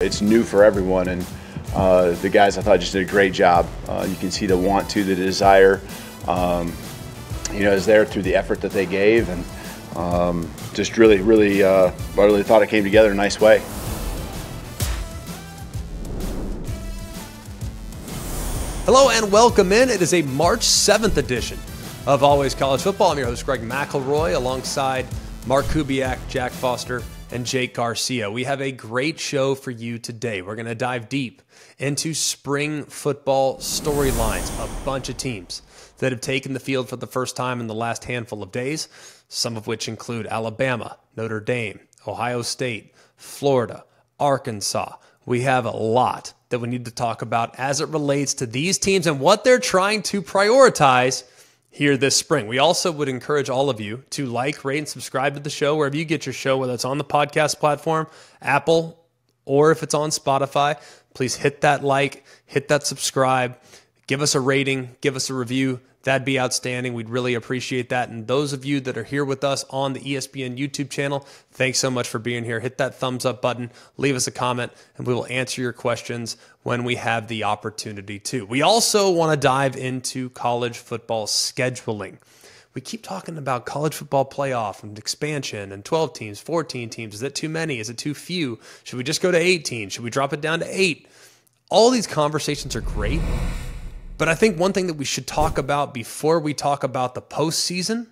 it's new for everyone, and the guys I thought just did a great job. You can see the want to, the desire, is there through the effort that they gave, and just really thought it came together in a nice way. Hello and welcome in. It is a March 7th edition of Always College Football. I'm your host, Greg McElroy, alongside Mark Kubiak, Jack Foster, and Jake Garcia. We have a great show for you today. We're going to dive deep into spring football storylines, a bunch of teams that have taken the field for the first time in the last handful of days, some of which include Alabama, Notre Dame, Ohio State, Florida, Arkansas. We have a lot that we need to talk about as it relates to these teams and what they're trying to prioritize here this spring. We also would encourage all of you to like, rate, and subscribe to the show wherever you get your show, whether it's on the podcast platform, Apple, or if it's on Spotify. Please hit that like, hit that subscribe, give us a rating, give us a review. That'd be outstanding. We'd really appreciate that. And those of you that are here with us on the ESPN YouTube channel, thanks so much for being here. Hit that thumbs up button, leave us a comment, and we will answer your questions when we have the opportunity to. We also want to dive into college football scheduling. We keep talking about college football playoff and expansion and 12 teams, 14 teams. Is it too many? Is it too few? Should we just go to 18? Should we drop it down to 8? All these conversations are great. But I think one thing that we should talk about before we talk about the postseason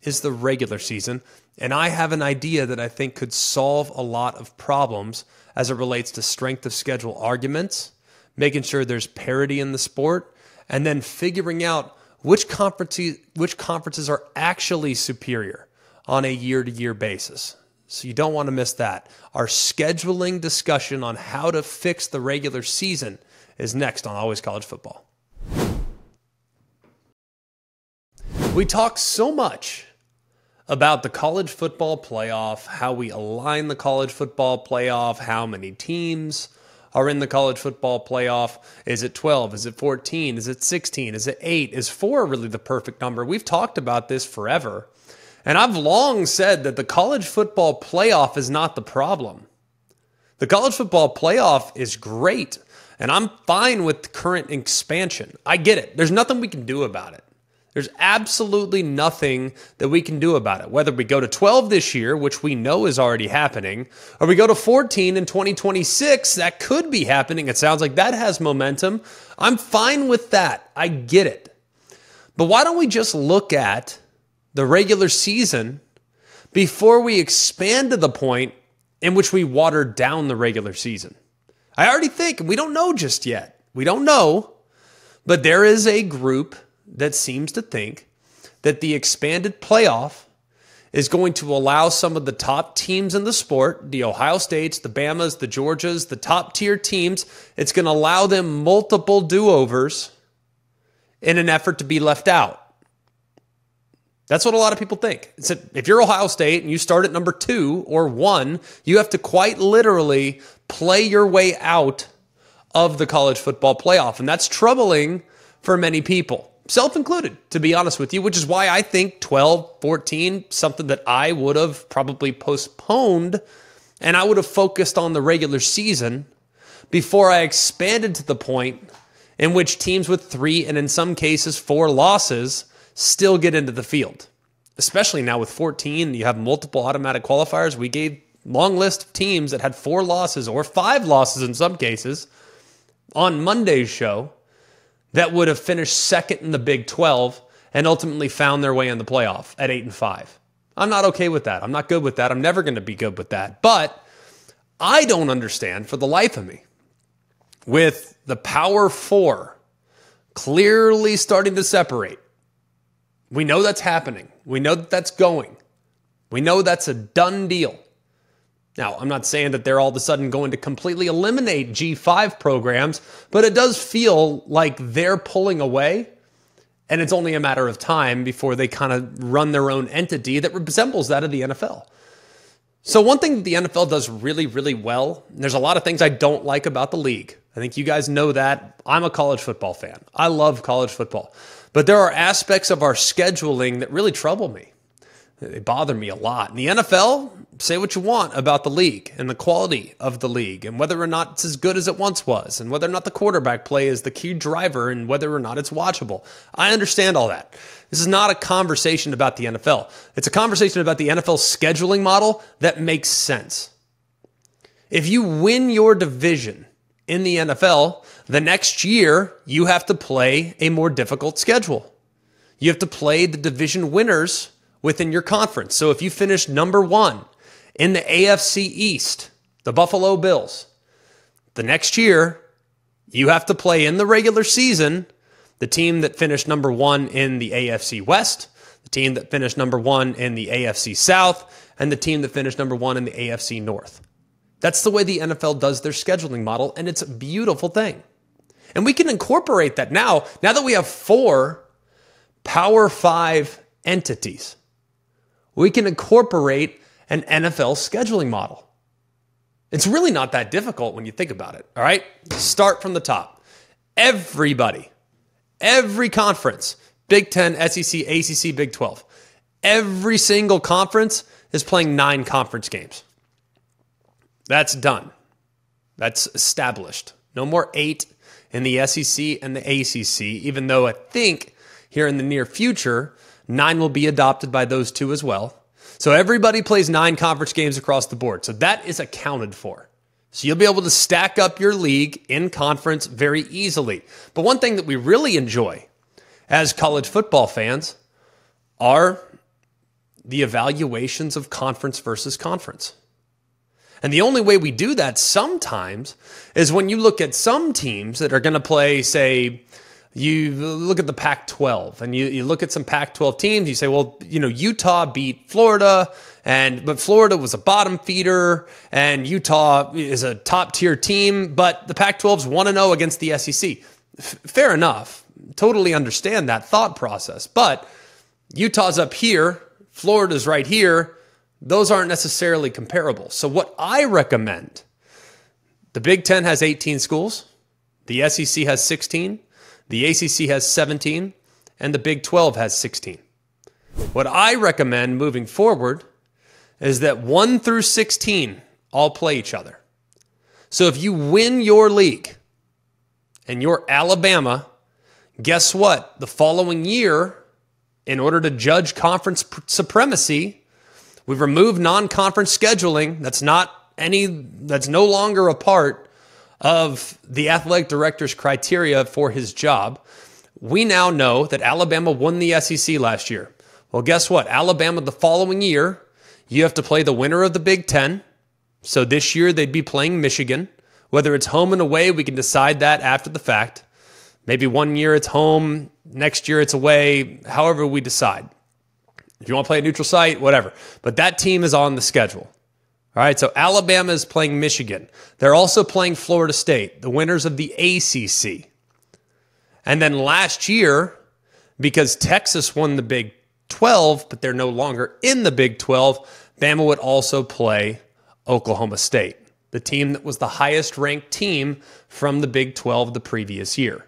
is the regular season. And I have an idea that I think could solve a lot of problems as it relates to strength of schedule arguments, making sure there's parity in the sport, and then figuring out which conferences are actually superior on a year-to-year basis. So you don't want to miss that. Our scheduling discussion on how to fix the regular season is next on Always College Football. We talk so much about the college football playoff, how we align the college football playoff, how many teams are in the college football playoff. Is it 12? Is it 14? Is it 16? Is it 8? Is 4 really the perfect number? We've talked about this forever. And I've long said that the college football playoff is not the problem. The college football playoff is great, and I'm fine with the current expansion. I get it. There's nothing we can do about it. There's absolutely nothing that we can do about it. Whether we go to 12 this year, which we know is already happening, or we go to 14 in 2026, that could be happening. It sounds like that has momentum. I'm fine with that. I get it. But why don't we just look at the regular season before we expand to the point in which we water down the regular season? I already think, we don't know just yet. We don't know, but there is a group that seems to think that the expanded playoff is going to allow some of the top teams in the sport, the Ohio States, the Bamas, the Georgias, the top tier teams, it's going to allow them multiple do-overs in an effort to be left out. That's what a lot of people think. It's that if you're Ohio State and you start at number 2 or 1, you have to quite literally play your way out of the college football playoff. And that's troubling for many people, self-included, to be honest with you, which is why I think 12, 14, something that I would have probably postponed, and I would have focused on the regular season before I expanded to the point in which teams with 3 and in some cases 4 losses still get into the field. Especially now with 14, you have multiple automatic qualifiers. We gave long list of teams that had 4 losses or 5 losses in some cases on Monday's show that would have finished second in the Big 12 and ultimately found their way in the playoff at 8-5. I'm not okay with that. I'm not good with that. I'm never going to be good with that. But I don't understand for the life of me, with the Power 4 clearly starting to separate. We know that's happening. We know that that's going. We know that's a done deal. Now, I'm not saying that they're all of a sudden going to completely eliminate G5 programs, but it does feel like they're pulling away, and it's only a matter of time before they kind of run their own entity that resembles that of the NFL. So one thing that the NFL does really, really well, and there's a lot of things I don't like about the league. I think you guys know that. I'm a college football fan. I love college football. But there are aspects of our scheduling that really trouble me. They bother me a lot. In the NFL, say what you want about the league and the quality of the league and whether or not it's as good as it once was and whether or not the quarterback play is the key driver and whether or not it's watchable. I understand all that. This is not a conversation about the NFL. It's a conversation about the NFL scheduling model that makes sense. If you win your division in the NFL, the next year you have to play a more difficult schedule. You have to play the division winners within your conference. So if you finish number 1 in the AFC East, the Buffalo Bills, the next year you have to play in the regular season the team that finished number 1 in the AFC West, the team that finished number 1 in the AFC South, and the team that finished number 1 in the AFC North. That's the way the NFL does their scheduling model, and it's a beautiful thing. And we can incorporate that now that we have 4 Power 5 entities. We can incorporate an NFL scheduling model. It's really not that difficult when you think about it, all right? Start from the top. Everybody, every conference, Big Ten, SEC, ACC, Big 12, every single conference is playing 9 conference games. That's done. That's established. No more 8 in the SEC and the ACC, even though I think here in the near future, 9 will be adopted by those 2 as well. So everybody plays 9 conference games across the board. So that is accounted for. So you'll be able to stack up your league in conference very easily. But one thing that we really enjoy as college football fans are the evaluations of conference versus conference. And the only way we do that sometimes is when you look at some teams that are going to play, say, you look at the Pac-12 and you look at some Pac-12 teams, you say, well, Utah beat Florida, but Florida was a bottom feeder and Utah is a top tier team, but the Pac-12's 1-0 against the SEC. Fair enough. Totally understand that thought process, but Utah's up here, Florida's right here. Those aren't necessarily comparable. So what I recommend, the Big Ten has 18 schools, the SEC has 16, the ACC has 17, and the Big 12 has 16. What I recommend moving forward is that 1 through 16 all play each other. So if you win your league and you're Alabama, guess what? The following year, in order to judge conference supremacy, we've removed non-conference scheduling. That's no longer a part of the athletic director's criteria for his job. We now know that Alabama won the SEC last year. Well, guess what? Alabama the following year, you have to play the winner of the Big Ten. So this year they'd be playing Michigan. Whether it's home and away, we can decide that after the fact. Maybe one year it's home, next year it's away, however we decide. If you want to play a neutral site, whatever. But that team is on the schedule. All right, so Alabama is playing Michigan. They're also playing Florida State, the winners of the ACC. And then last year, because Texas won the Big 12, but they're no longer in the Big 12, Bama would also play Oklahoma State, the team that was the highest ranked team from the Big 12 the previous year,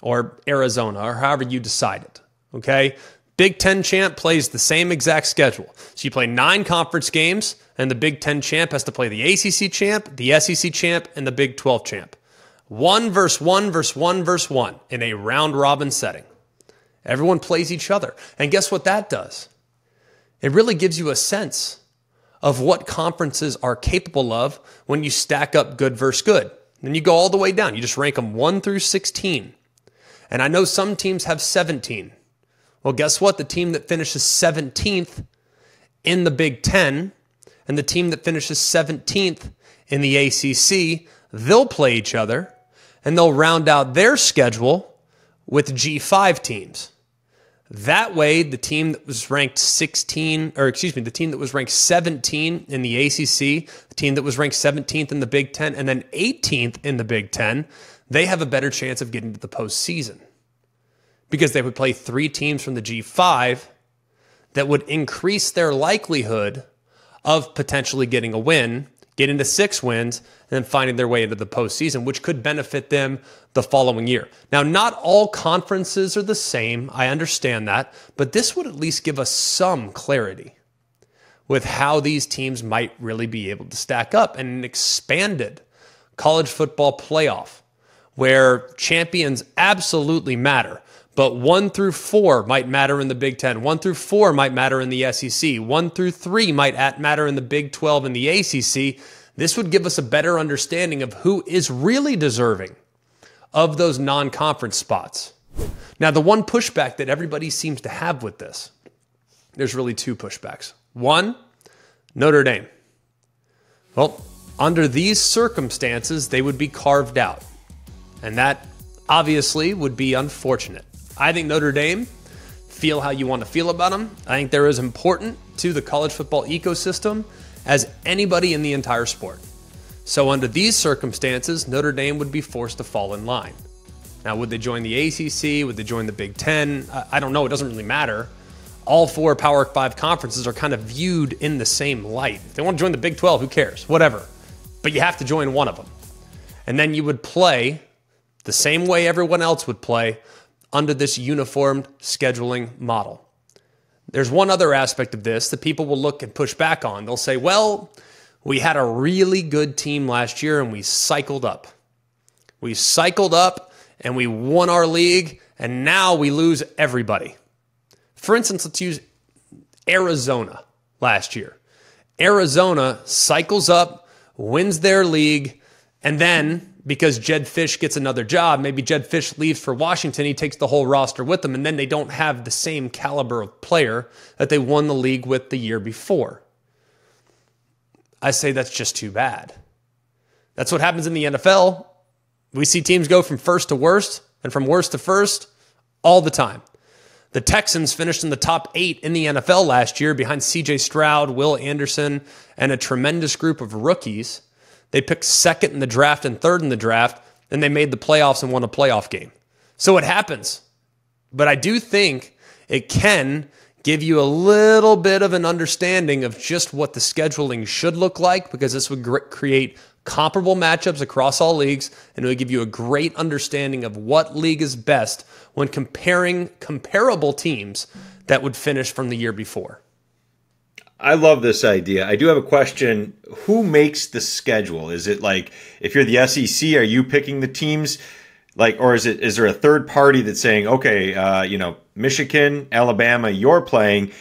or Arizona, or however you decide it, okay? Big Ten champ plays the same exact schedule. So you play 9 conference games, and the Big Ten champ has to play the ACC champ, the SEC champ, and the Big 12 champ. 1 versus 1 versus 1 versus 1 in a round-robin setting. Everyone plays each other. And guess what that does? It really gives you a sense of what conferences are capable of when you stack up good versus good. Then you go all the way down. You just rank them 1 through 16. And I know some teams have 17. Well, guess what? The team that finishes 17th in the Big Ten and the team that finishes 17th in the ACC, they'll play each other and they'll round out their schedule with G5 teams. That way, the team that was ranked the team that was ranked 17 in the ACC, the team that was ranked 17th in the Big Ten, and then 18th in the Big Ten, they have a better chance of getting to the postseason, because they would play 3 teams from the G5 that would increase their likelihood of potentially getting a win getting to 6 wins, and then finding their way into the postseason, which could benefit them the following year. Now, not all conferences are the same. I understand that. But this would at least give us some clarity with how these teams might really be able to stack up, and an expanded college football playoff where champions absolutely matter. But 1 through 4 might matter in the Big Ten. 1 through 4 might matter in the SEC. 1 through 3 might matter in the Big 12 and the ACC. This would give us a better understanding of who is really deserving of those non-conference spots. Now, the one pushback that everybody seems to have with this, there's really 2 pushbacks. 1, Notre Dame. Well, under these circumstances, they would be carved out. And that obviously would be unfortunate. I think Notre Dame, feel how you want to feel about them. I think they're as important to the college football ecosystem as anybody in the entire sport. So under these circumstances, Notre Dame would be forced to fall in line. Now, would they join the ACC? Would they join the Big Ten? I don't know. It doesn't really matter. All 4 Power 5 conferences are kind of viewed in the same light. If they want to join the Big 12, who cares? Whatever. But you have to join one of them. And then you would play the same way everyone else would play under this uniformed scheduling model. There's one other aspect of this that people will look and push back on. They'll say, well, we had a really good team last year and we cycled up. We cycled up and we won our league, and now we lose everybody. For instance, let's use Arizona last year. Arizona cycles up, wins their league, and then because Jedd Fisch gets another job, maybe Jedd Fisch leaves for Washington, he takes the whole roster with him, and then they don't have the same caliber of player that they won the league with the year before. I say that's just too bad. That's what happens in the NFL. We see teams go from first to worst and from worst to first all the time. The Texans finished in the top 8 in the NFL last year behind C.J. Stroud, Will Anderson, and a tremendous group of rookies. They picked 2nd in the draft and 3rd in the draft, and they made the playoffs and won a playoff game. So it happens. But I do think it can give you a little bit of an understanding of just what the scheduling should look like, because this would create comparable matchups across all leagues, and it would give you a great understanding of what league is best when comparing comparable teams that would finish from the year before. I love this idea. I do have a question. Who makes the schedule? Is it like, if you're the SEC, are you picking the teams? Like, or is there a third party that's saying, okay, Michigan, Alabama, you're playing,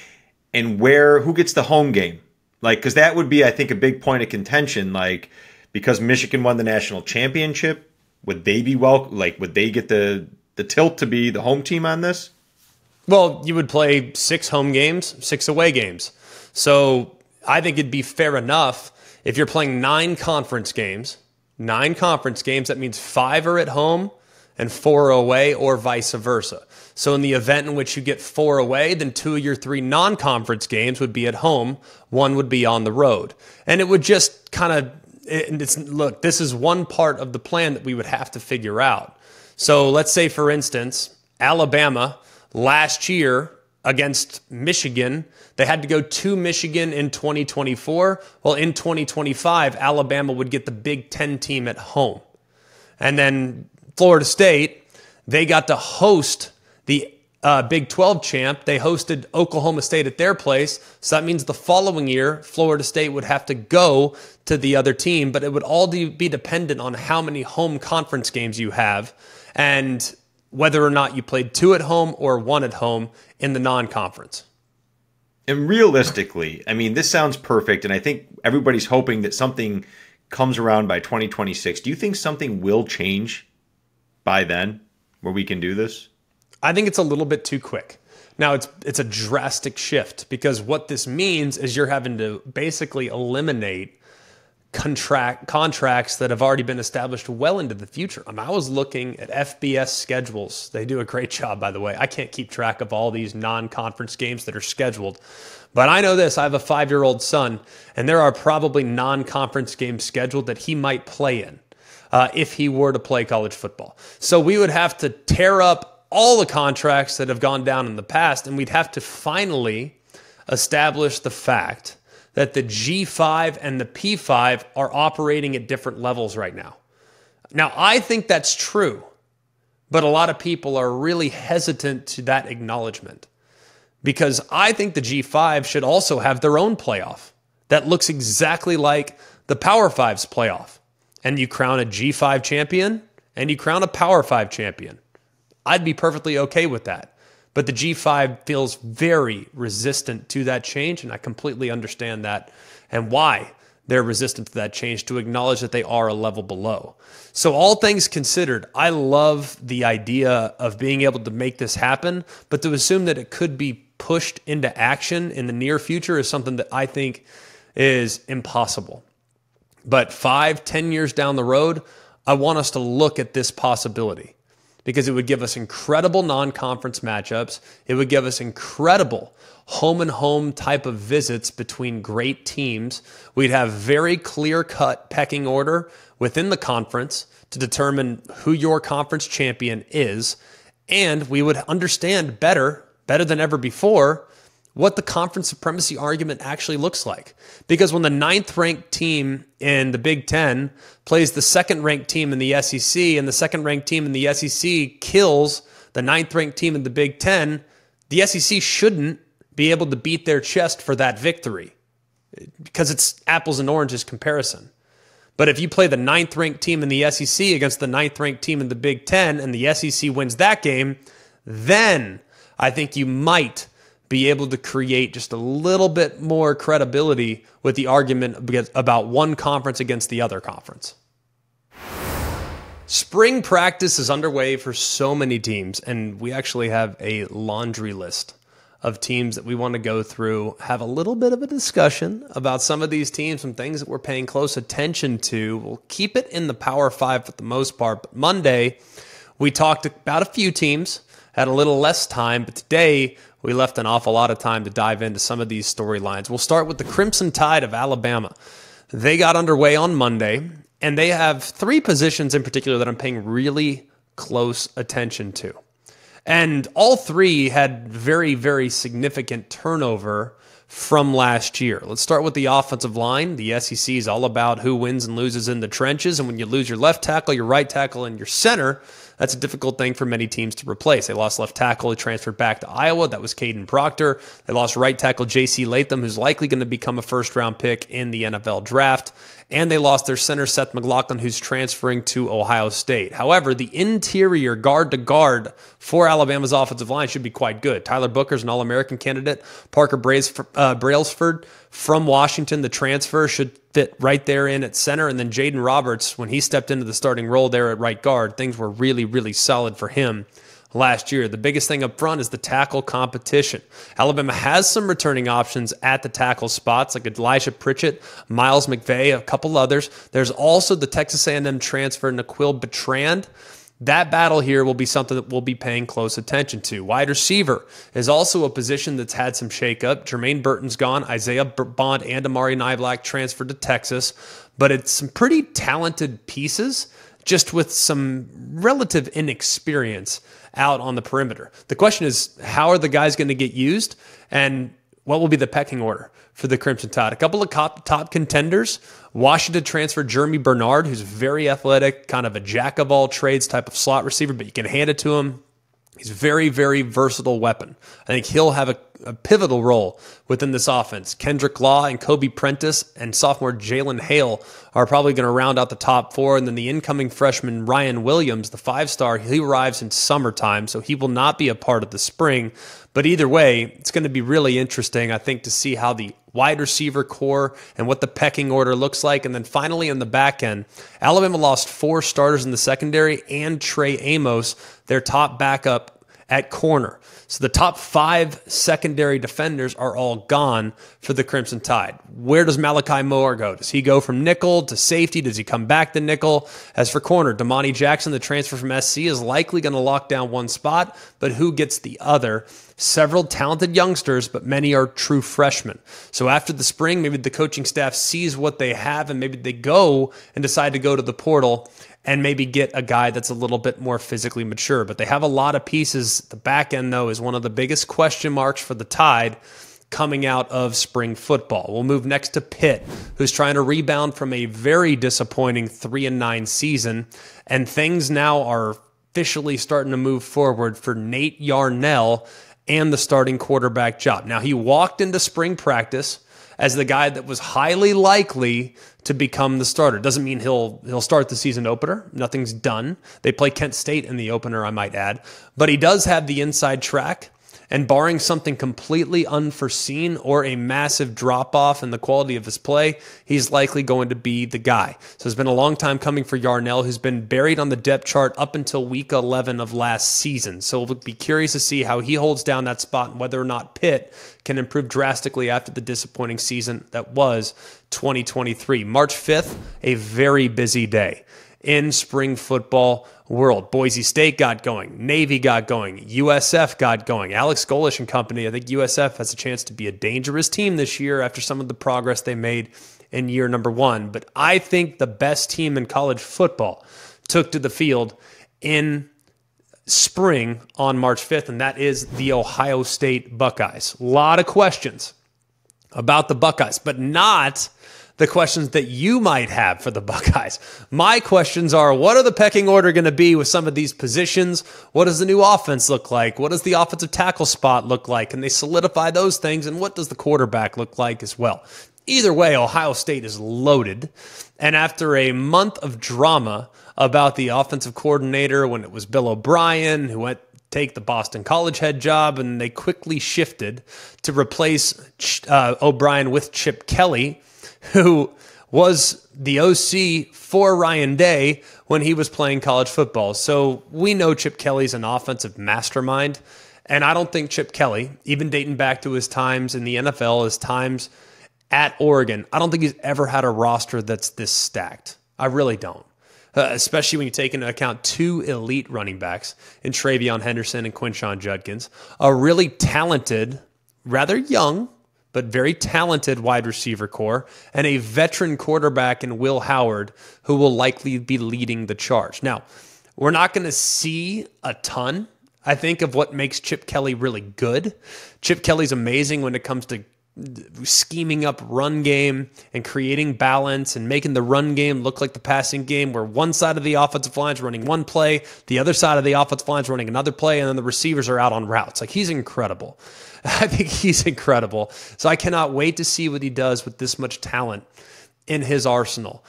and who gets the home game? Like, because that would be, I think, a big point of contention. Like, because Michigan won the national championship, would they be would they get the tilt to be the home team on this? Well, you would play 6 home games, 6 away games. So I think it'd be fair enough if you're playing 9 conference games, that means 5 are at home and 4 are away, or vice versa. So in the event in which you get 4 away, then 2 of your 3 non-conference games would be at home, 1 would be on the road. And it would just kind of, look, this is one part of the plan that we would have to figure out. So let's say, for instance, Alabama last year against Michigan, they had to go to Michigan in 2024. Well, in 2025, Alabama would get the Big Ten team at home. And then Florida State, they got to host the Big 12 champ. They hosted Oklahoma State at their place. So that means the following year, Florida State would have to go to the other team. But it would all be dependent on how many home conference games you have and whether or not you played 2 at home or 1 at home in the non-conference. And realistically, I mean, this sounds perfect, and I think everybody's hoping that something comes around by 2026. Do you think something will change by then where we can do this? I think it's a little bit too quick. Now, it's a drastic shift, because what this means is you're having to basically eliminate contracts that have already been established well into the future. I was looking at FBS schedules. They do a great job, by the way. I can't keep track of all these non-conference games that are scheduled. But I know this. I have a 5-year-old son, and there are probably non-conference games scheduled that he might play in if he were to play college football. So we would have to tear up all the contracts that have gone down in the past, and we'd have to finally establish the fact that the G5 and the P5 are operating at different levels right now. Now, I think that's true, but a lot of people are really hesitant to that acknowledgement because I think the G5 should also have their own playoff that looks exactly like the Power 5's playoff. And you crown a G5 champion and you crown a Power 5 champion. I'd be perfectly okay with that. But the G5 feels very resistant to that change, and I completely understand that and why they're resistant to that change, to acknowledge that they are a level below. So all things considered, I love the idea of being able to make this happen, but to assume that it could be pushed into action in the near future is something that I think is impossible. But 5-10 years down the road, I want us to look at this possibility because it would give us incredible non-conference matchups. It would give us incredible home-and-home type of visits between great teams. We'd have very clear-cut pecking order within the conference to determine who your conference champion is, and we would understand better than ever before, what the conference supremacy argument actually looks like. Because when the 9th-ranked team in the Big Ten plays the 2nd-ranked team in the SEC, and the 2nd-ranked team in the SEC kills the 9th-ranked team in the Big Ten, the SEC shouldn't be able to beat their chest for that victory because it's apples and oranges comparison. But if you play the 9th-ranked team in the SEC against the 9th-ranked team in the Big Ten and the SEC wins that game, then I think you might be able to create just a little bit more credibility with the argument about one conference against the other conference. Spring practice is underway for so many teams, and we actually have a laundry list of teams that we want to go through, have a little bit of a discussion about some of these teams, some things that we're paying close attention to. We'll keep it in the Power 5 for the most part, but Monday we talked about a few teams, had a little less time, but today we left an awful lot of time to dive into some of these storylines. We'll start with the Crimson Tide of Alabama. They got underway on Monday, and they have 3 positions in particular that I'm paying really close attention to. And all 3 had very, very significant turnover from last year. Let's start with the offensive line. The SEC is all about who wins and loses in the trenches, and when you lose your left tackle, your right tackle, and your center, that's a difficult thing for many teams to replace. They lost left tackle, he transferred back to Iowa. That was Caden Proctor. They lost right tackle J.C. Latham, who's likely going to become a first-round pick in the NFL draft. And they lost their center, Seth McLaughlin, who's transferring to Ohio State. However, the interior guard-to-guard for Alabama's offensive line should be quite good. Tyler Booker's an All-American candidate. Parker Brailsford from Washington, the transfer, should fit right there in at center. And then Jaden Roberts, when he stepped into the starting role there at right guard, things were really, really solid for him last year. The biggest thing up front is the tackle competition. Alabama has some returning options at the tackle spots like Elijah Pritchett, Miles McVay, a couple others. There's also the Texas A&M transfer, Naquil Bertrand. That battle here will be something that we'll be paying close attention to. Wide receiver is also a position that's had some shakeup. Jermaine Burton's gone. Isaiah Bond and Amari Niblack transferred to Texas. But it's some pretty talented pieces, just with some relative inexperience out on the perimeter. The question is, how are the guys going to get used, and what will be the pecking order for the Crimson Tide? A couple of top contenders. Washington transfer Jeremy Bernard, who's very athletic, kind of a jack-of-all-trades type of slot receiver, but you can hand it to him. He's a very, very versatile weapon. I think he'll have a pivotal role within this offense. Kendrick Law and Kobe Prentice and sophomore Jalen Hale are probably going to round out the top 4. And then the incoming freshman Ryan Williams, the 5-star, he arrives in summertime, so he will not be a part of the spring. But either way, it's going to be really interesting, I think, to see how the wide receiver core and what the pecking order looks like. And then finally in the back end, Alabama lost 4 starters in the secondary and Trey Amos, their top backup at corner. So the top 5 secondary defenders are all gone for the Crimson Tide. Where does Malachi Moore go? Does he go from nickel to safety? Does he come back to nickel? As for corner, Damani Jackson, the transfer from SC, is likely going to lock down one spot, but who gets the other? Several talented youngsters, but many are true freshmen. So after the spring, maybe the coaching staff sees what they have, and maybe they go and decide to go to the portal and maybe get a guy that's a little bit more physically mature. But they have a lot of pieces. The back end, though, is one of the biggest question marks for the Tide. coming out of spring football. We'll move next to Pitt, who's trying to rebound from a very disappointing 3-9 season, and things now are officially starting to move forward for Nate Yarnell and the starting quarterback job. Now, he walked into spring practice as the guy that was highly likely to become the starter. Doesn't mean he'll start the season opener. Nothing's done. They play Kent State in the opener, I might add. But he does have the inside track. And barring something completely unforeseen or a massive drop-off in the quality of his play, he's likely going to be the guy. So it's been a long time coming for Yarnell, who's been buried on the depth chart up until week 11 of last season. So we'll be curious to see how he holds down that spot and whether or not Pitt can improve drastically after the disappointing season that was 2023. March 5th, a very busy day in spring football world. Boise State got going. Navy got going. USF got going. Alex Golish and company. I think USF has a chance to be a dangerous team this year after some of the progress they made in year number one. But I think the best team in college football took to the field in spring on March 5th, and that is the Ohio State Buckeyes. A lot of questions about the Buckeyes, but not the questions that you might have for the Buckeyes. My questions are, what are the pecking order going to be with some of these positions? What does the new offense look like? What does the offensive tackle spot look like? Can they solidify those things? And what does the quarterback look like as well? Either way, Ohio State is loaded. And after a month of drama about the offensive coordinator when it was Bill O'Brien, who went take the Boston College head job, and they quickly shifted to replace O'Brien with Chip Kelly, who was the OC for Ryan Day when he was playing college football. So we know Chip Kelly's an offensive mastermind, and I don't think Chip Kelly, even dating back to his times in the NFL, his times at Oregon, I don't think he's ever had a roster that's this stacked. I really don't. Especially when you take into account two elite running backs in Travion Henderson and Quinshon Judkins, a really talented, rather young, but very talented wide receiver core, and a veteran quarterback in Will Howard, who will likely be leading the charge. Now, we're not going to see a ton, I think, of what makes Chip Kelly really good. Chip Kelly's amazing when it comes to scheming up run game and creating balance and making the run game look like the passing game, where one side of the offensive line is running one play, the other side of the offensive line is running another play, and then the receivers are out on routes. Like, he's incredible. I think he's incredible. So I cannot wait to see what he does with this much talent in his arsenal.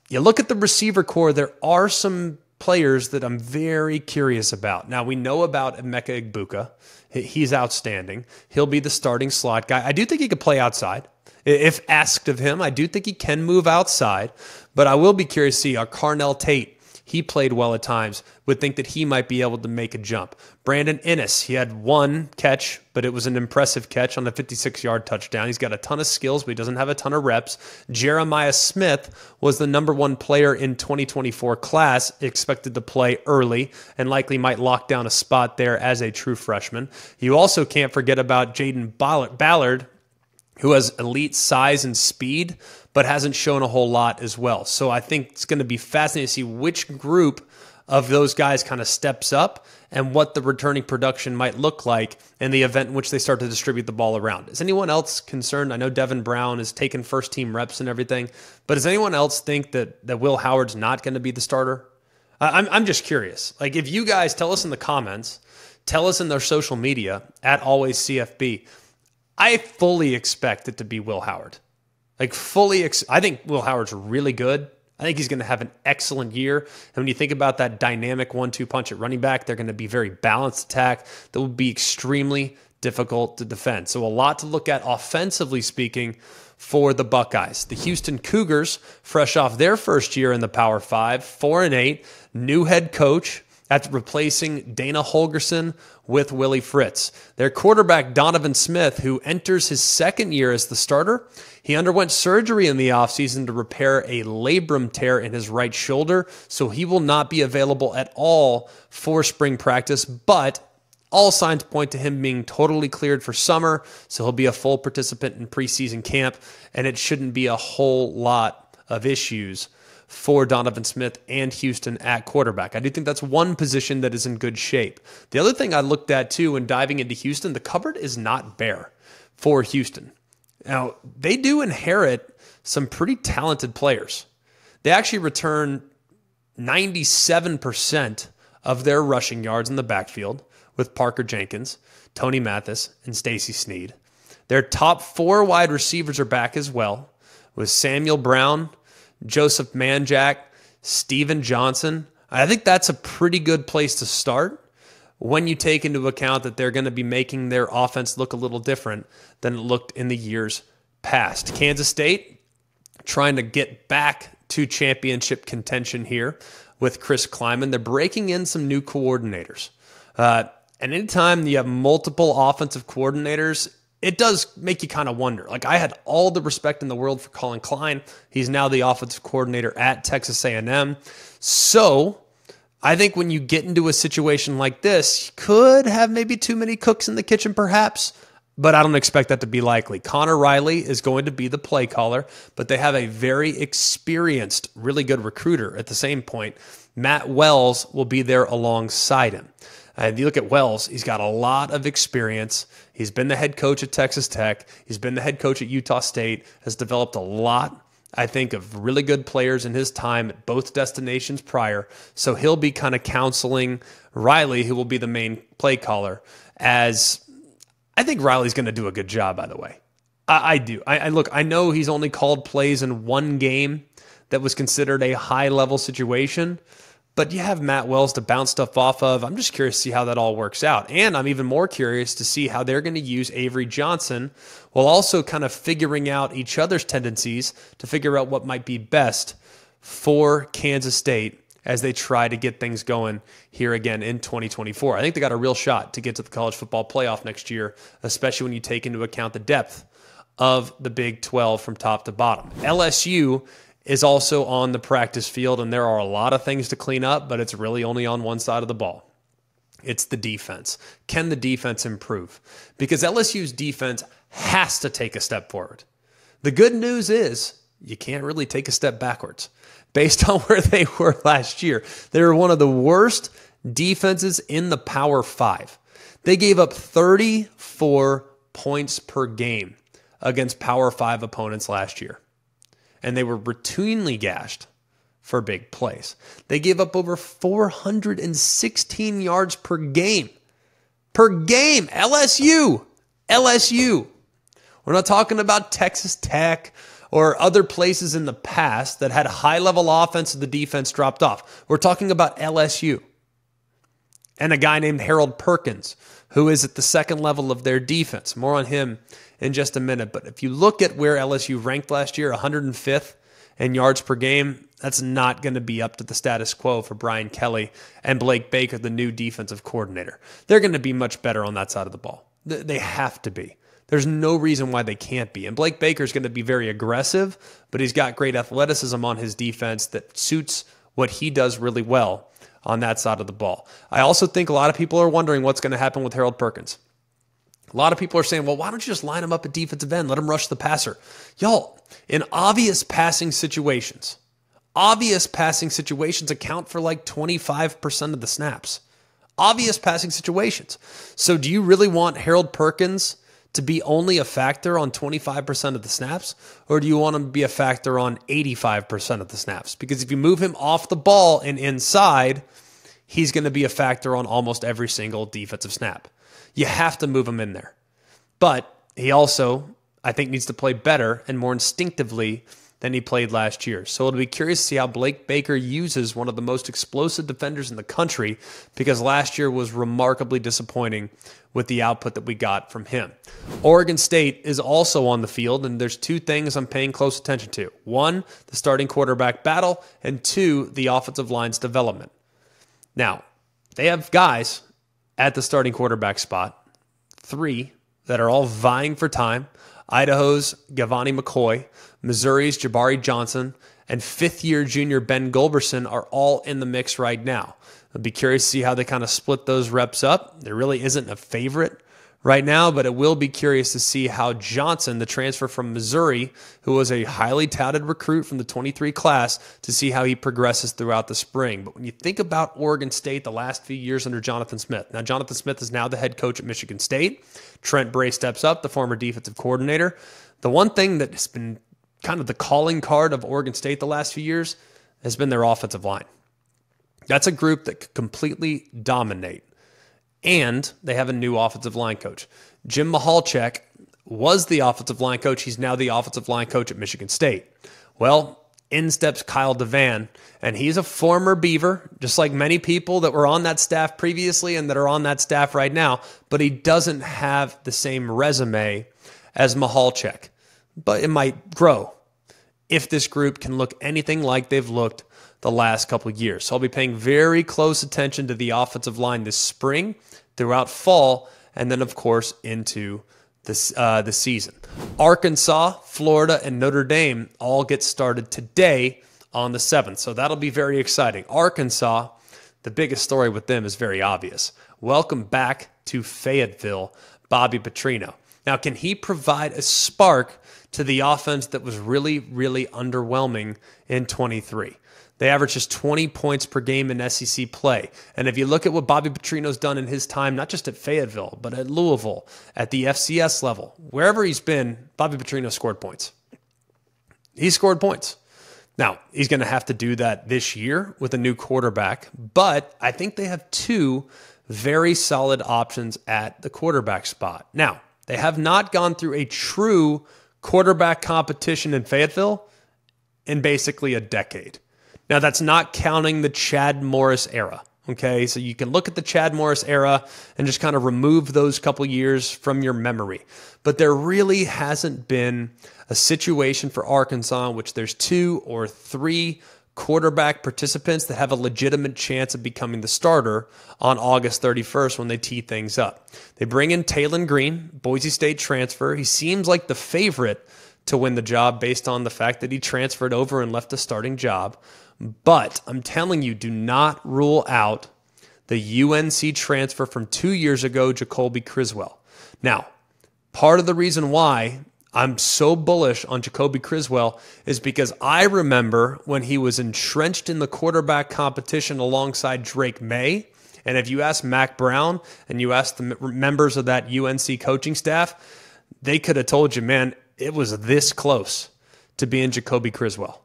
You look at the receiver core, there are some players that I'm very curious about. Now, we know about Emeka Egbuka. He's outstanding. He'll be the starting slot guy. I do think he could play outside. If asked of him, I do think he can move outside. But I will be curious to see Carnell Tate. He played well at times. Would think that he might be able to make a jump. Brandon Inniss, he had one catch, but it was an impressive catch on a 56-yard touchdown. He's got a ton of skills, but he doesn't have a ton of reps. Jeremiah Smith was the number one player in 2024 class, expected to play early, and likely might lock down a spot there as a true freshman. You also can't forget about Jaden Ballard, who has elite size and speed, but hasn't shown a whole lot as well. So I think it's going to be fascinating to see which group of those guys kind of steps up and what the returning production might look like in the event in which they start to distribute the ball around. Is anyone else concerned? I know Devin Brown is taking first-team reps and everything, but does anyone else think that Will Howard's not going to be the starter? I'm just curious. Like, if you guys tell us in the comments, tell us in their social media, @AlwaysCFB, I fully expect it to be Will Howard. Like, I think Will Howard's really good. I think he's going to have an excellent year. And when you think about that dynamic 1-2 punch at running back, they're going to be very balanced attack that will be extremely difficult to defend. So a lot to look at offensively speaking for the Buckeyes. The Houston Cougars, fresh off their first year in the Power 5, 4-8, new head coach after replacing Dana Holgerson with Willie Fritz. Their quarterback, Donovan Smith, who enters his second year as the starter, he underwent surgery in the offseason to repair a labrum tear in his right shoulder, so he will not be available at all for spring practice, but all signs point to him being totally cleared for summer, so he'll be a full participant in preseason camp, and it shouldn't be a whole lot of issues for Donovan Smith and Houston at quarterback. I do think that's one position that is in good shape. The other thing I looked at too when diving into Houston, the cupboard is not bare for Houston. Now, they do inherit some pretty talented players. They actually return 97% of their rushing yards in the backfield with Parker Jenkins, Tony Mathis, and Stacey Sneed. Their top 4 wide receivers are back as well, with Samuel Brown, Joseph Manjack, Steven Johnson. I think that's a pretty good place to start when you take into account that they're going to be making their offense look a little different than it looked in the years past. Kansas State trying to get back to championship contention here with Chris Kleiman. They're breaking in some new coordinators. And anytime you have multiple offensive coordinators, it does make you kind of wonder. Like, I had all the respect in the world for Colin Klein. He's now the offensive coordinator at Texas A&M. So I think when you get into a situation like this, you could have maybe too many cooks in the kitchen perhaps, but I don't expect that to be likely. Connor Riley is going to be the play caller, but they have a very experienced, really good recruiter at the same point. Matt Wells will be there alongside him. If you look at Wells, he's got a lot of experience. He's been the head coach at Texas Tech. He's been the head coach at Utah State, has developed a lot, I think, of really good players in his time at both destinations prior. So he'll be kind of counseling Riley, who will be the main play caller, as I think Riley's going to do a good job, by the way. I do. Look, I know he's only called plays in one game that was considered a high-level situation, but you have Matt Wells to bounce stuff off of. I'm just curious to see how that all works out. And I'm even more curious to see how they're going to use Avery Johnson while also kind of figuring out each other's tendencies to figure out what might be best for Kansas State as they try to get things going here again in 2024. I think they got a real shot to get to the college football playoff next year, especially when you take into account the depth of the Big 12 from top to bottom. LSU is also on the practice field, and there are a lot of things to clean up, but it's really only on one side of the ball. It's the defense. Can the defense improve? Because LSU's defense has to take a step forward. The good news is you can't really take a step backwards. Based on where they were last year, they were one of the worst defenses in the Power 5. They gave up 34 points per game against Power 5 opponents last year. And they were routinely gashed for big plays. They gave up over 416 yards per game. Per game! LSU! We're not talking about Texas Tech or other places in the past that had a high-level offense and the defense dropped off. We're talking about LSU. And a guy named Harold Perkins, who is at the second level of their defense. More on him in just a minute. But if you look at where LSU ranked last year, 105th in yards per game, that's not going to be up to the status quo for Brian Kelly and Blake Baker, the new defensive coordinator. They're going to be much better on that side of the ball. They have to be. There's no reason why they can't be. And Blake Baker's going to be very aggressive, but he's got great athleticism on his defense that suits what he does really well on that side of the ball. I also think a lot of people are wondering what's going to happen with Harold Perkins. A lot of people are saying, well, why don't you just line him up at defensive end, let him rush the passer? Y'all, in obvious passing situations account for like 25% of the snaps. Obvious passing situations. So do you really want Harold Perkins to be only a factor on 25% of the snaps, or do you want him to be a factor on 85% of the snaps? Because if you move him off the ball and inside, he's going to be a factor on almost every single defensive snap. You have to move him in there. But he also, I think, needs to play better and more instinctively than he played last year. So it'll be curious to see how Blake Baker uses one of the most explosive defenders in the country, because last year was remarkably disappointing with the output that we got from him. Oregon State is also on the field, and there's two things I'm paying close attention to. One, the starting quarterback battle, and two, the offensive line's development. Now, they have guys at the starting quarterback spot, three that are all vying for time. Idaho's Gavani McCoy, Missouri's Jabari Johnson, and fifth-year junior Ben Gulberson are all in the mix right now. I'll be curious to see how they kind of split those reps up. There really isn't a favorite right now, but it will be curious to see how Johnson, the transfer from Missouri, who was a highly touted recruit from the 23 class, to see how he progresses throughout the spring. But when you think about Oregon State the last few years under Jonathan Smith, now Jonathan Smith is now the head coach at Michigan State. Trent Bray steps up, the former defensive coordinator. The one thing that has been kind of the calling card of Oregon State the last few years has been their offensive line. That's a group that could completely dominate. And they have a new offensive line coach. Jim Michalczek was the offensive line coach. He's now the offensive line coach at Michigan State. Well, in steps Kyle DeVan, and he's a former Beaver, just like many people that were on that staff previously and that are on that staff right now, but he doesn't have the same resume as Michalczek. But it might grow if this group can look anything like they've looked the last couple of years. So I'll be paying very close attention to the offensive line this spring, throughout fall, and then, of course, into the season. Arkansas, Florida, and Notre Dame all get started today on the 7th. So that'll be very exciting. Arkansas, the biggest story with them is very obvious. Welcome back to Fayetteville, Bobby Petrino. Now, can he provide a spark to the offense that was really, really underwhelming in 23? They average just 20 points per game in SEC play. And if you look at what Bobby Petrino's done in his time, not just at Fayetteville, but at Louisville, at the FCS level, wherever he's been, Bobby Petrino scored points. He scored points. Now, he's going to have to do that this year with a new quarterback, but I think they have two very solid options at the quarterback spot. Now, they have not gone through a true quarterback competition in Fayetteville in basically a decade. Now, that's not counting the Chad Morris era, okay? So you can look at the Chad Morris era and just kind of remove those couple years from your memory. But there really hasn't been a situation for Arkansas in which there's 2 or 3 quarterback participants that have a legitimate chance of becoming the starter on August 31st when they tee things up. They bring in Talon Green, Boise State transfer. He seems like the favorite to win the job based on the fact that he transferred over and left a starting job. But I'm telling you, do not rule out the UNC transfer from 2 years ago, Jacoby Criswell. Now, part of the reason why I'm so bullish on Jacoby Criswell is because I remember when he was entrenched in the quarterback competition alongside Drake May. And if you ask Mac Brown and you ask the members of that UNC coaching staff, they could have told you, man, it was this close to being Jacoby Criswell.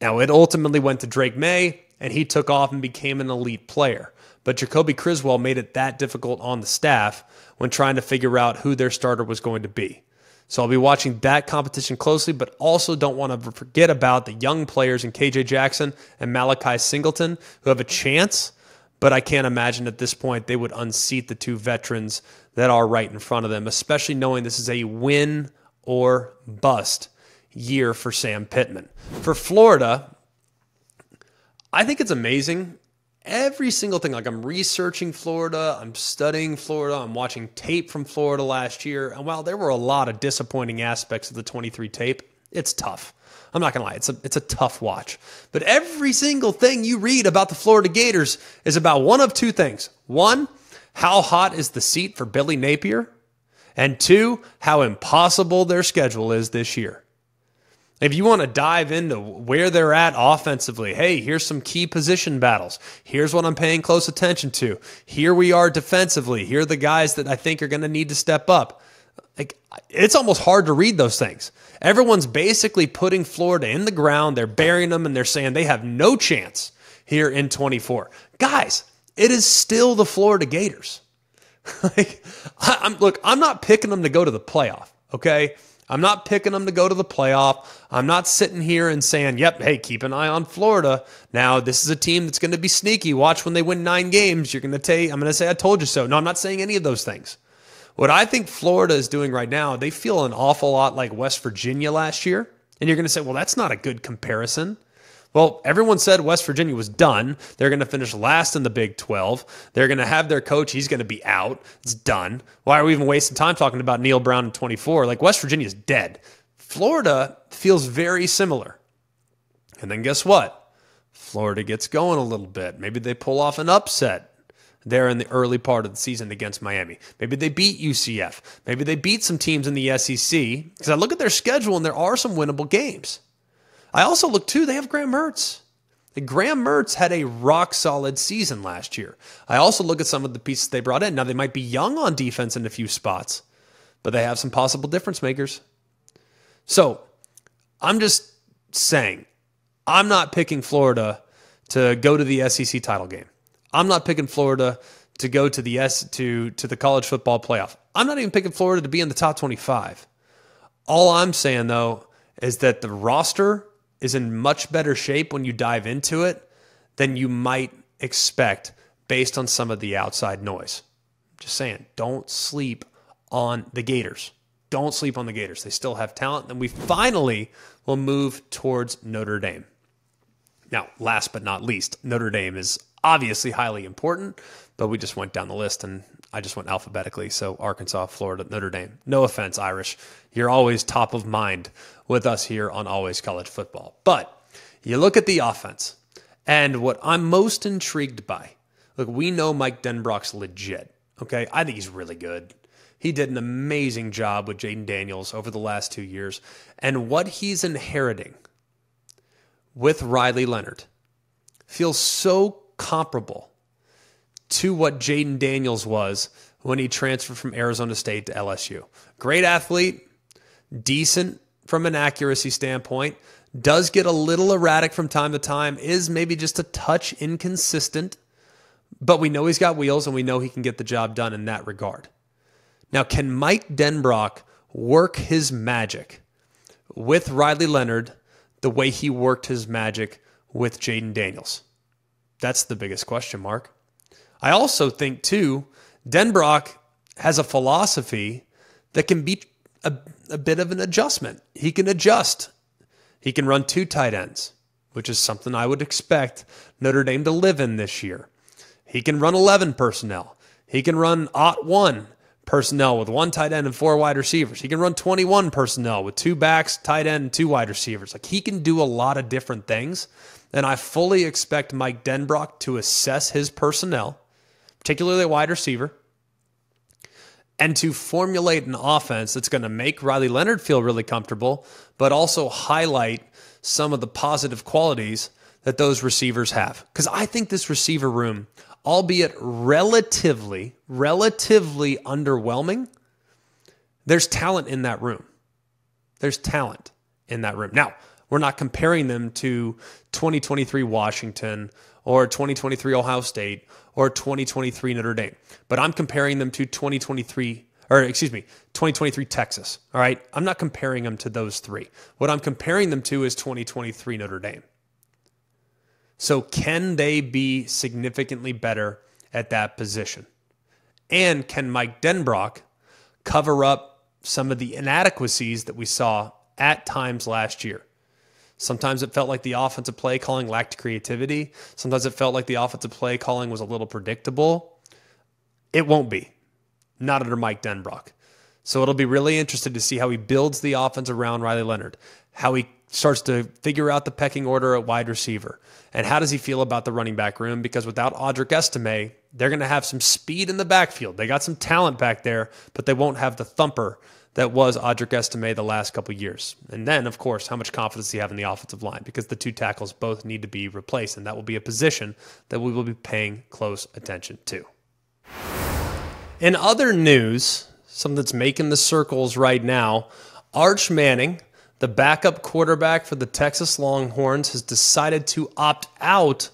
Now, it ultimately went to Drake May, and he took off and became an elite player. But Jacoby Criswell made it that difficult on the staff when trying to figure out who their starter was going to be. So I'll be watching that competition closely, but also don't want to forget about the young players in KJ Jackson and Malachi Singleton who have a chance, but I can't imagine at this point they would unseat the 2 veterans that are right in front of them, especially knowing this is a win or bust year for Sam Pittman. For Florida, I think it's amazing. Every single thing, like I'm researching Florida, I'm studying Florida, I'm watching tape from Florida last year. And while there were a lot of disappointing aspects of the 23 tape, it's tough. I'm not going to lie, it's a tough watch. But every single thing you read about the Florida Gators is about one of 2 things. 1, how hot is the seat for Billy Napier? And 2, how impossible their schedule is this year. If you want to dive into where they're at offensively, hey, here's some key position battles. Here's what I'm paying close attention to. Here we are defensively. Here are the guys that I think are going to need to step up. Like, it's almost hard to read those things. Everyone's basically putting Florida in the ground. They're burying them, and they're saying they have no chance here in 24. Guys, it is still the Florida Gators. I'm not picking them to go to the playoff, okay? I'm not picking them to go to the playoff. I'm not sitting here and saying, yep, hey, keep an eye on Florida. Now, this is a team that's going to be sneaky. Watch when they win 9 games. I'm going to say, I told you so. No, I'm not saying any of those things. What I think Florida is doing right now, they feel an awful lot like West Virginia last year. And you're going to say, well, that's not a good comparison. Well, everyone said West Virginia was done. They're going to finish last in the Big 12. They're going to have their coach. He's going to be out. It's done. Why are we even wasting time talking about Neil Brown in 24? Like, West Virginia is dead. Florida feels very similar. And then guess what? Florida gets going a little bit. Maybe they pull off an upset. there in the early part of the season against Miami. Maybe they beat UCF. Maybe they beat some teams in the SEC. Because I look at their schedule and there are some winnable games. I also look too, they have Graham Mertz. Graham Mertz had a rock-solid season last year. I also look at some of the pieces they brought in. Now, they might be young on defense in a few spots, but they have some possible difference makers. So, I'm just saying, I'm not picking Florida to go to the SEC title game. I'm not picking Florida to go to the college football playoff. I'm not even picking Florida to be in the top 25. All I'm saying, though, is that the roster is in much better shape when you dive into it than you might expect based on some of the outside noise. Just saying, don't sleep on the Gators. Don't sleep on the Gators. They still have talent. And we finally will move towards Notre Dame. Now, last but not least, Notre Dame is obviously highly important, but we just went down the list and I just went alphabetically. So Arkansas, Florida, Notre Dame. No offense, Irish. You're always top of mind with us here on Always College Football. But you look at the offense, and what I'm most intrigued by, look, we know Mike Denbrock's legit, okay? I think he's really good. He did an amazing job with Jaden Daniels over the last 2 years. And what he's inheriting with Riley Leonard feels so comparable to what Jaden Daniels was when he transferred from Arizona State to LSU. Great athlete, decent from an accuracy standpoint, does get a little erratic from time to time, is maybe just a touch inconsistent, but we know he's got wheels and we know he can get the job done in that regard. Now, can Mike Denbrock work his magic with Riley Leonard the way he worked his magic with Jaden Daniels? That's the biggest question mark. I also think, too, Denbrock has a philosophy that can be a bit of an adjustment. He can adjust. He can run 2 tight ends, which is something I would expect Notre Dame to live in this year. He can run 11 personnel. He can run 1 personnel with 1 tight end and 4 wide receivers. He can run 21 personnel with 2 backs, tight end, and 2 wide receivers. Like, he can do a lot of different things, and I fully expect Mike Denbrock to assess his personnel, particularly a wide receiver, and to formulate an offense that's going to make Riley Leonard feel really comfortable, but also highlight some of the positive qualities that those receivers have. Because I think this receiver room, albeit relatively underwhelming, there's talent in that room. There's talent in that room. Now, we're not comparing them to 2023 Washington or 2023 Ohio State or 2023 Notre Dame, but I'm comparing them to 2023 Texas. All right. I'm not comparing them to those 3. What I'm comparing them to is 2023 Notre Dame. So can they be significantly better at that position? And can Mike Denbrock cover up some of the inadequacies that we saw at times last year? Sometimes it felt like the offensive play calling lacked creativity. Sometimes it felt like the offensive play calling was a little predictable. It won't be. Not under Mike Denbrock. So it'll be really interesting to see how he builds the offense around Riley Leonard, how he starts to figure out the pecking order at wide receiver, and how does he feel about the running back room? Because without Audric Estime, they're going to have some speed in the backfield. They got some talent back there, but they won't have the thumper that was Audric Estime the last couple of years. And then, of course, how much confidence do you have in the offensive line? Because the 2 tackles both need to be replaced, and that will be a position that we will be paying close attention to. In other news, something that's making the circles right now, Arch Manning, the backup quarterback for the Texas Longhorns, has decided to opt out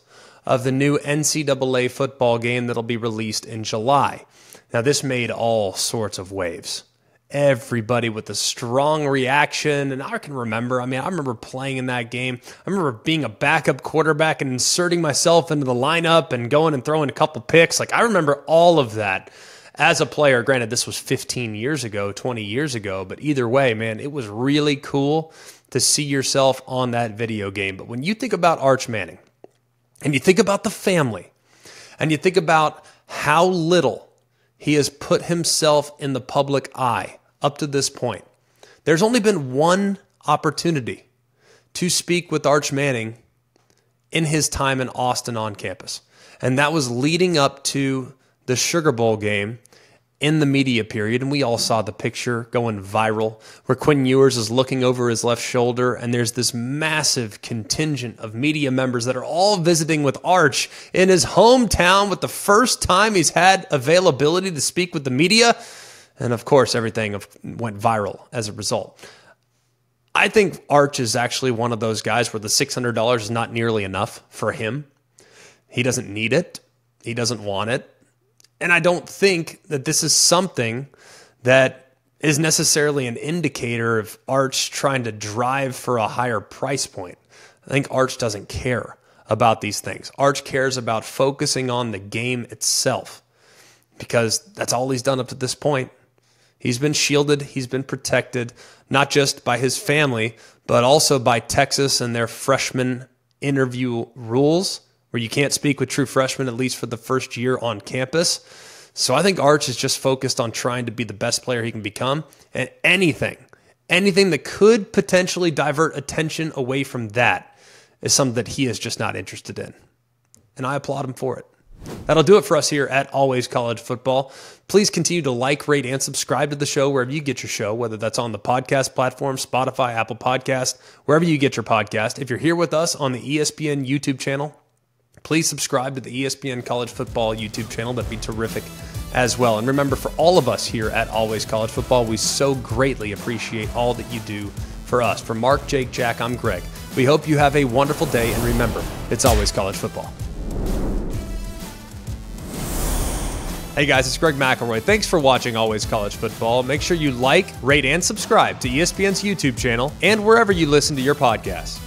of the new NCAA football game that'll be released in July. Now, this made all sorts of waves. Everybody with a strong reaction, and I can remember, I remember playing in that game. I remember being a backup quarterback and inserting myself into the lineup and going and throwing a couple picks. Like, I remember all of that as a player. Granted, this was 15 years ago, 20 years ago, but either way, man, it was really cool to see yourself on that video game. But when you think about Arch Manning, and you think about the family, and you think about how little he has put himself in the public eye up to this point, there's only been one opportunity to speak with Arch Manning in his time in Austin on campus. And that was leading up to the Sugar Bowl game in the media period, and we all saw the picture going viral where Quinn Ewers is looking over his left shoulder, and there's this massive contingent of media members that are all visiting with Arch in his hometown with the first time he's had availability to speak with the media. And of course, everything went viral as a result. I think Arch is actually one of those guys where the $600 is not nearly enough for him. He doesn't need it. He doesn't want it. And I don't think that this is something that is necessarily an indicator of Arch trying to drive for a higher price point. I think Arch doesn't care about these things. Arch cares about focusing on the game itself because that's all he's done up to this point. He's been shielded. He's been protected, not just by his family, but also by Texas and their freshman interview rules, where you can't speak with true freshmen, at least for the first year on campus. So I think Arch is just focused on trying to be the best player he can become. And anything that could potentially divert attention away from that is something that he is just not interested in. And I applaud him for it. That'll do it for us here at Always College Football. Please continue to like, rate, and subscribe to the show wherever you get your show, whether that's on the podcast platform, Spotify, Apple Podcast, wherever you get your podcast. If you're here with us on the ESPN YouTube channel, please subscribe to the ESPN College Football YouTube channel. That'd be terrific as well. And remember, for all of us here at Always College Football, we so greatly appreciate all that you do for us. For Mark, Jake, Jack, I'm Greg. We hope you have a wonderful day, and remember, it's always college football. Hey guys, it's Greg McElroy. Thanks for watching Always College Football. Make sure you like, rate, and subscribe to ESPN's YouTube channel and wherever you listen to your podcasts.